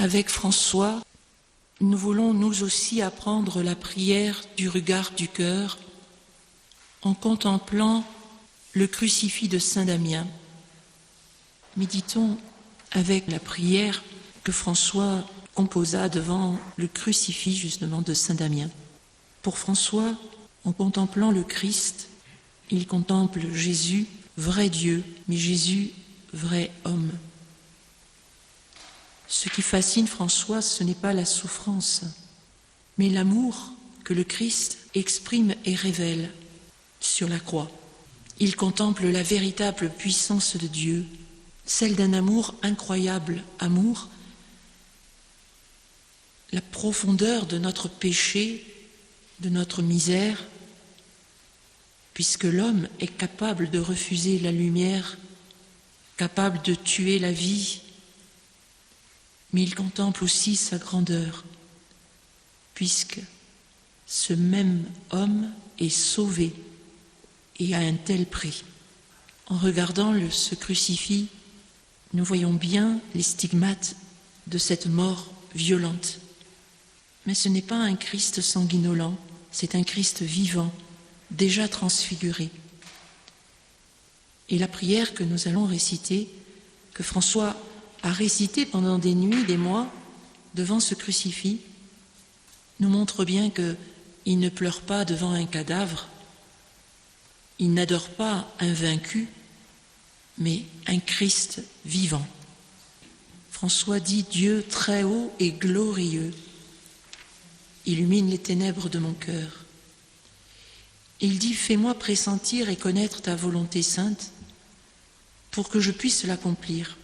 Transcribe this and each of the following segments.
Avec François, nous voulons nous aussi apprendre la prière du regard du cœur en contemplant le crucifix de Saint Damien. Méditons avec la prière que François composa devant le crucifix justement de Saint Damien. Pour François, en contemplant le Christ, il contemple Jésus, vrai Dieu, mais Jésus, vrai homme. Ce qui fascine François, ce n'est pas la souffrance, mais l'amour que le Christ exprime et révèle sur la croix. Il contemple la véritable puissance de Dieu, celle d'un amour incroyable, amour, la profondeur de notre péché, de notre misère, puisque l'homme est capable de refuser la lumière, capable de tuer la vie, mais il contemple aussi sa grandeur, puisque ce même homme est sauvé et à un tel prix. En regardant ce crucifix, nous voyons bien les stigmates de cette mort violente. Mais ce n'est pas un Christ sanguinolent, c'est un Christ vivant, déjà transfiguré. Et la prière que nous allons réciter, que François a récitée pendant des nuits, des mois, devant ce crucifix, nous montre bien qu'il ne pleure pas devant un cadavre, il n'adore pas un vaincu, mais un Christ vivant. François dit « Dieu très haut et glorieux, illumine les ténèbres de mon cœur. » Et il dit « Fais-moi pressentir et connaître ta volonté sainte pour que je puisse l'accomplir. »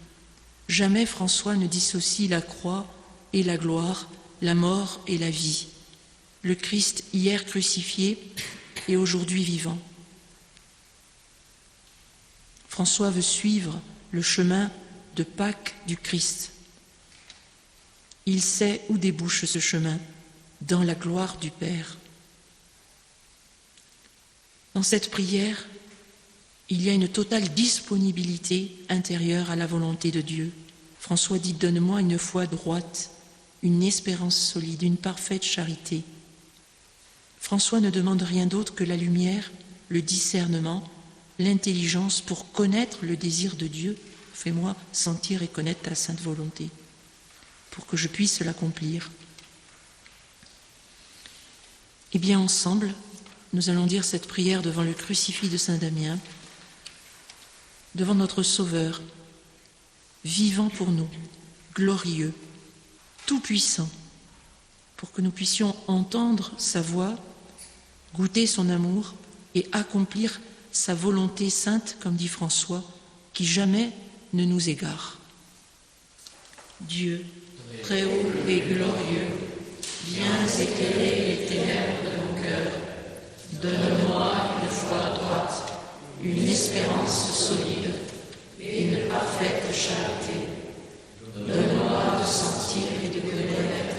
Jamais François ne dissocie la croix et la gloire, la mort et la vie. Le Christ hier crucifié et aujourd'hui vivant. François veut suivre le chemin de Pâques du Christ. Il sait où débouche ce chemin, dans la gloire du Père. Dans cette prière, il y a une totale disponibilité intérieure à la volonté de Dieu. François dit « Donne-moi une foi droite, une espérance solide, une parfaite charité. » François ne demande rien d'autre que la lumière, le discernement, l'intelligence pour connaître le désir de Dieu. Fais-moi sentir et connaître ta sainte volonté, pour que je puisse l'accomplir. Eh bien, ensemble, nous allons dire cette prière devant le crucifix de Saint Damien, devant notre Sauveur, vivant pour nous, glorieux, tout-puissant, pour que nous puissions entendre sa voix, goûter son amour et accomplir sa volonté sainte, comme dit François, qui jamais ne nous égare. Dieu, très haut et glorieux, viens éclairer les ténèbres de mon cœur. Donne-moi une foi droite, une espérance solide et une parfaite charité. Donne-moi de sentir et de connaître,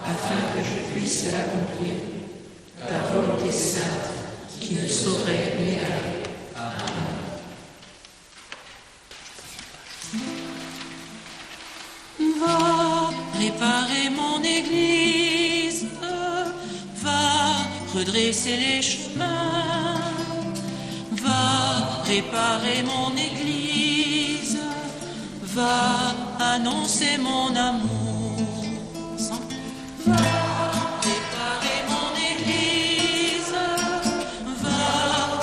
afin que je puisse l'accomplir, ta volonté sainte qui ne saurait m'égarer. Amen. Va préparer mon église, va redresser les chemins, va préparer mon église, va annoncer mon amour. Va préparer mon église, va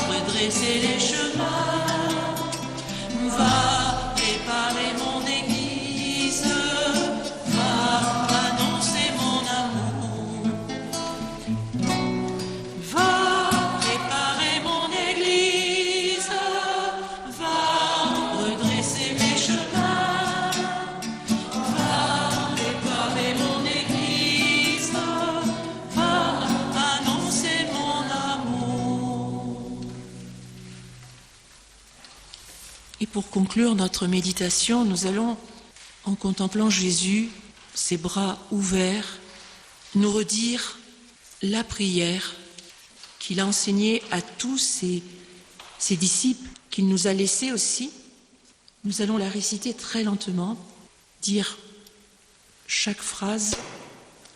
redresser les chemins, va préparer mon église, va annoncer mon amour. Va préparer mon église, va redresser mes chemins, va préparer mon église, va annoncer mon amour. Et pour conclure notre méditation, nous allons, en contemplant Jésus, ses bras ouverts, nous redire la prière qu'il a enseignée à tous ses disciples, qu'il nous a laissés aussi. Nous allons la réciter très lentement, dire chaque phrase,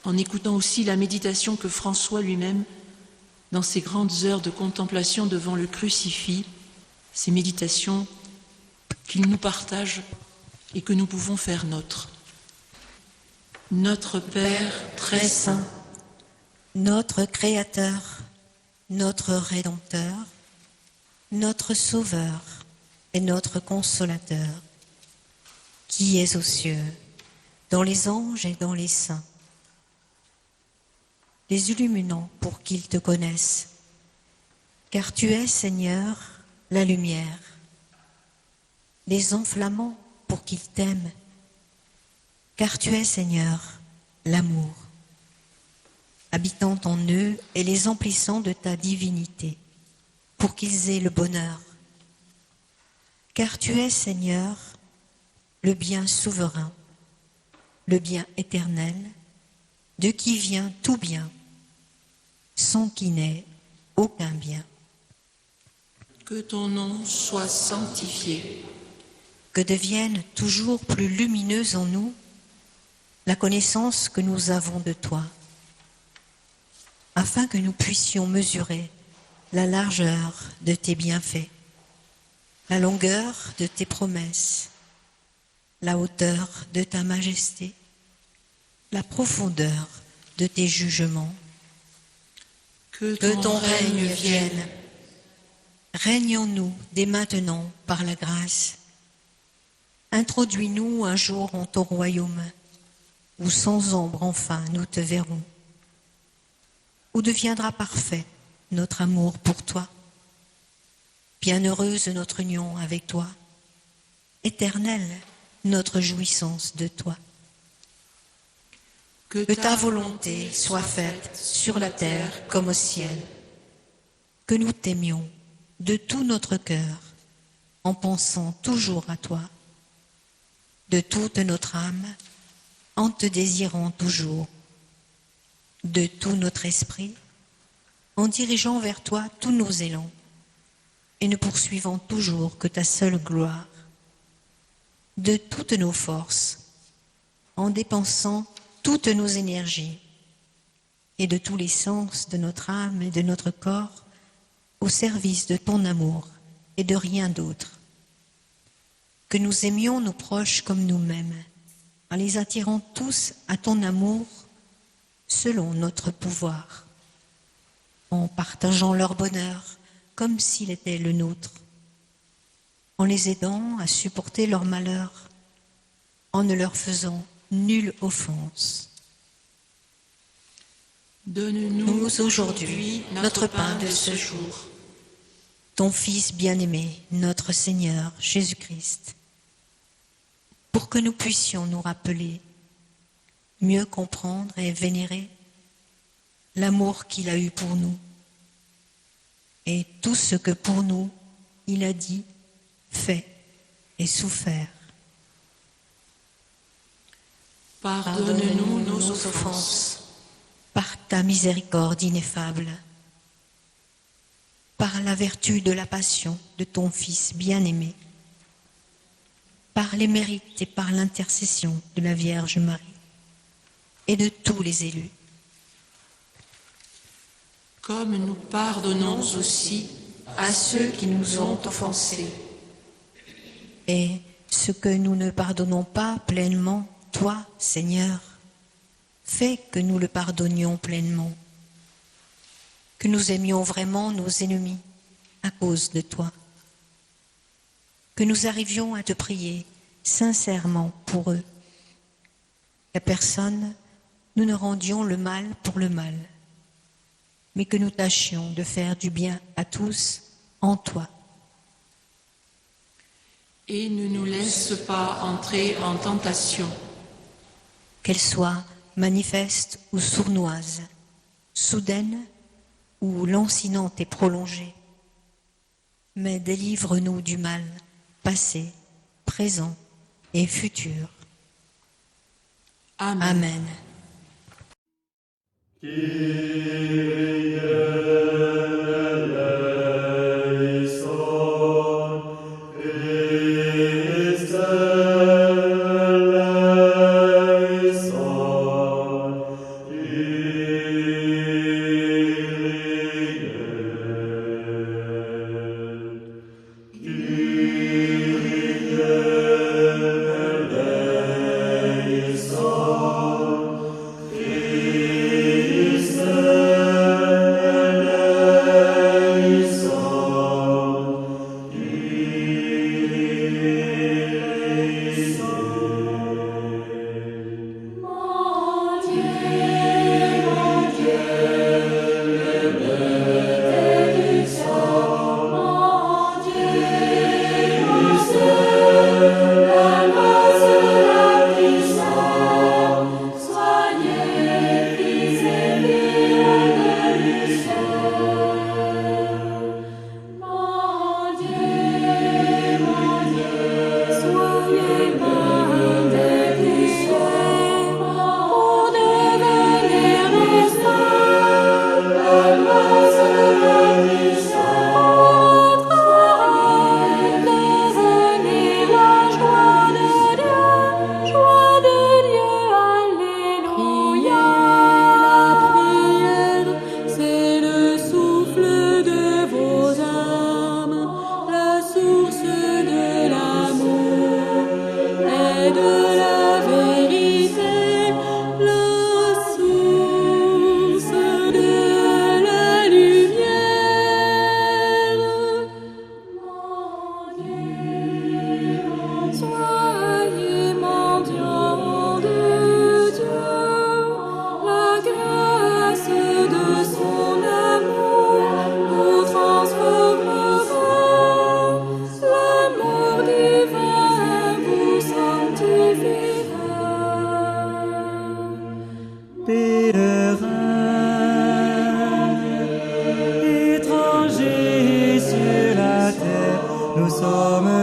en écoutant aussi la méditation que François lui-même, dans ses grandes heures de contemplation devant le crucifix, ces méditations qu'il nous partage et que nous pouvons faire nôtres. Notre Père très saint, notre Créateur, notre Rédempteur, notre Sauveur et notre Consolateur, qui es aux cieux, dans les anges et dans les saints, les illuminant pour qu'ils te connaissent, car tu es, Seigneur, la lumière, les enflammant pour qu'ils t'aiment, car tu es, Seigneur, l'amour, habitant en eux et les emplissant de ta divinité, pour qu'ils aient le bonheur, car tu es, Seigneur, le bien souverain, le bien éternel, de qui vient tout bien, sans qui n'est aucun bien. que ton nom soit sanctifié, Que devienne toujours plus lumineuse en nous la connaissance que nous avons de toi, afin que nous puissions mesurer la largeur de tes bienfaits, la longueur de tes promesses, la hauteur de ta majesté, la profondeur de tes jugements. que Que ton règne vienne, vienne. Règne en nous dès maintenant par la grâce. Introduis-nous un jour en ton royaume, où sans ombre enfin nous te verrons, où deviendra parfait notre amour pour toi, bienheureuse notre union avec toi, éternelle notre jouissance de toi. Que ta volonté soit faite sur la terre comme au ciel. Que nous t'aimions de tout notre cœur, en pensant toujours à toi, de toute notre âme, en te désirant toujours, de tout notre esprit, en dirigeant vers toi tous nos élans, et ne poursuivant toujours que ta seule gloire, de toutes nos forces, en dépensant toutes nos énergies et de tous les sens de notre âme et de notre corps au service de ton amour et de rien d'autre. Que nous aimions nos proches comme nous-mêmes, en les attirant tous à ton amour selon notre pouvoir, en partageant leur bonheur comme s'il était le nôtre, en les aidant à supporter leur malheur, en ne leur faisant nulle offense. Donne-nous aujourd'hui notre pain de ce jour. Ton Fils bien-aimé, notre Seigneur Jésus-Christ, pour que nous puissions nous rappeler, mieux comprendre et vénérer l'amour qu'il a eu pour nous et tout ce que pour nous il a dit, fait et souffert. Pardonne-nous nos offenses, par ta miséricorde ineffable, par la vertu de la passion de ton Fils bien-aimé, par les mérites et par l'intercession de la Vierge Marie et de tous les élus. comme nous pardonnons aussi à ceux qui nous ont offensés. Et ce que nous ne pardonnons pas pleinement, toi, Seigneur, fais que nous le pardonnions pleinement, que nous aimions vraiment nos ennemis à cause de toi, que nous arrivions à te prier sincèrement pour eux, qu'à personne nous ne rendions le mal pour le mal, mais que nous tâchions de faire du bien à tous en toi. Et ne nous laisse pas entrer en tentation, Qu'elle soit manifeste ou sournoise, soudaine ou lancinante et prolongée, mais délivre-nous du mal passé, présent et futur. Amen. Amen. est de la vérité, la source de la lumière. Soyez mendiants de Dieu, la grâce de son amour nous transformera, l'amour divin vous sanctifiera. Pèlerins, étrangers sur la terre, nous sommes